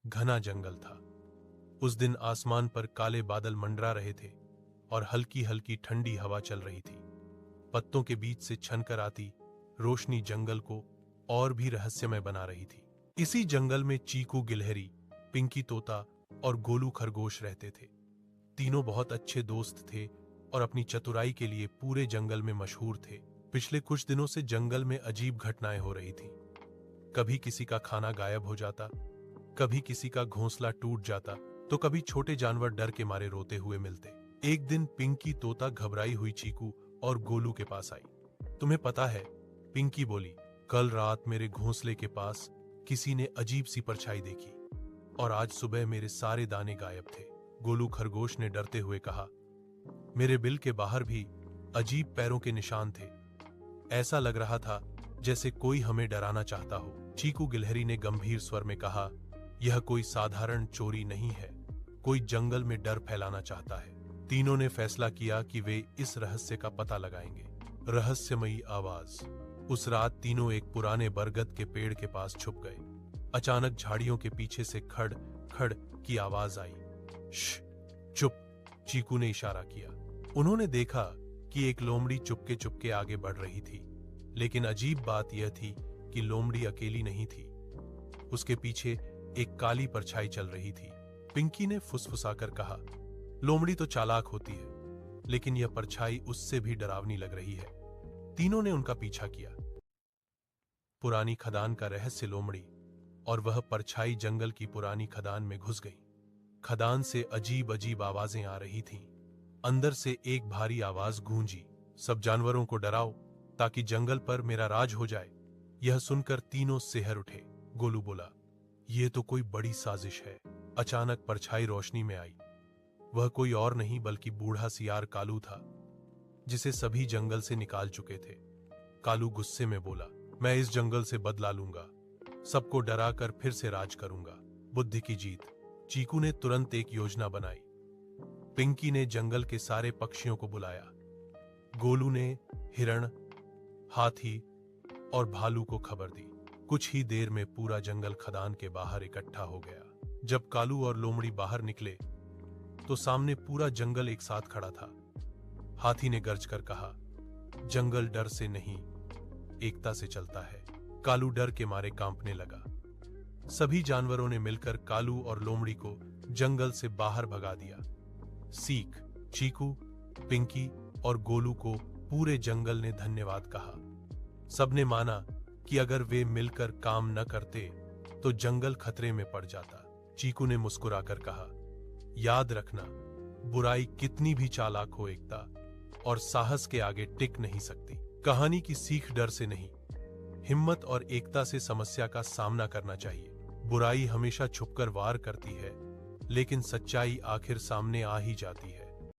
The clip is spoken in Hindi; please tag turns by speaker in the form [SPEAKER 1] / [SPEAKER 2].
[SPEAKER 1] घना जंगल था। उस दिन आसमान पर काले बादल मंडरा रहे थे और हल्की हल्की ठंडी हवा चल रही थी। पत्तों के बीच से छनकर आती रोशनी जंगल को और भी रहस्यमय बना रही थी। इसी जंगल में चीकू गिलहरी, पिंकी तोता और गोलू खरगोश रहते थे। तीनों बहुत अच्छे दोस्त थे और अपनी चतुराई के लिए पूरे जंगल में मशहूर थे। पिछले कुछ दिनों से जंगल में अजीब घटनाएं हो रही थीं। कभी किसी का खाना गायब हो जाता, कभी किसी का घोंसला टूट जाता, तो कभी छोटे जानवर डर के मारे रोते हुए मिलते। एक दिन पिंकी तोता घबराई हुई चीकू और गोलू के पास आई। तुम्हें पता है, पिंकी बोली, कल रात मेरे घोंसले के पास किसी ने अजीब सी परछाई देखी और आज सुबह मेरे सारे दाने गायब थे। गोलू खरगोश ने डरते हुए कहा, मेरे बिल के बाहर भी अजीब पैरों के निशान थे। ऐसा लग रहा था जैसे कोई हमें डराना चाहता हो। चीकू गिलहरी ने गंभीर स्वर में कहा, यह कोई साधारण चोरी नहीं है, कोई जंगल में डर फैलाना चाहता है। तीनों ने फैसला किया कि वे इस रहस्य का पता लगाएंगे। रहस्यमयी आवाज। उस रात तीनों एक पुराने बरगद के पेड़ के पास छुप गए। अचानक झाड़ियों के पीछे से खड़ खड़ की आवाज आई। चुप, चीकू ने इशारा किया। उन्होंने देखा कि एक लोमड़ी चुपके चुपके आगे बढ़ रही थी, लेकिन अजीब बात यह थी कि लोमड़ी अकेली नहीं थी। उसके पीछे एक काली परछाई चल रही थी। पिंकी ने फुसफुसाकर कहा, लोमड़ी तो चालाक होती है, लेकिन यह परछाई उससे भी डरावनी लग रही है। तीनों ने उनका पीछा किया। पुरानी खदान का रहस्य लोमड़ी और वह परछाई जंगल की पुरानी खदान में घुस गई। खदान से अजीब अजीब आवाजें आ रही थीं। अंदर से एक भारी आवाज गूंजी, सब जानवरों को डराओ ताकि जंगल पर मेरा राज हो जाए। यह सुनकर तीनों सिहर उठे। गोलू बोला, यह तो कोई बड़ी साजिश है। अचानक परछाई रोशनी में आई। वह कोई और नहीं बल्कि बूढ़ा सियार कालू था, जिसे सभी जंगल से निकाल चुके थे। कालू गुस्से में बोला, मैं इस जंगल से बदला लूंगा, सबको डराकर फिर से राज करूंगा। बुद्धि की जीत। चीकू ने तुरंत एक योजना बनाई। पिंकी ने जंगल के सारे पक्षियों को बुलाया। गोलू ने हिरण, हाथी और भालू को खबर दी। कुछ ही देर में पूरा जंगल खदान के बाहर इकट्ठा हो गया। जब कालू और लोमड़ी बाहर निकले तो सामने पूरा जंगल एक साथ खड़ा था। हाथी ने गर्जकर कहा, जंगल डर से नहीं, एकता से चलता है। कालू डर के मारे कांपने लगा। सभी जानवरों ने मिलकर कालू और लोमड़ी को जंगल से बाहर भगा दिया। सीख। चीकू, पिंकी और गोलू को पूरे जंगल ने धन्यवाद कहा। सबने माना कि अगर वे मिलकर काम न करते तो जंगल खतरे में पड़ जाता। चीकू ने मुस्कुराकर कहा, याद रखना, बुराई कितनी भी चालाक हो, एकता और साहस के आगे टिक नहीं सकती। कहानी की सीख डर से नहीं, हिम्मत और एकता से समस्या का सामना करना चाहिए। बुराई हमेशा छुपकर वार करती है, लेकिन सच्चाई आखिर सामने आ ही जाती है।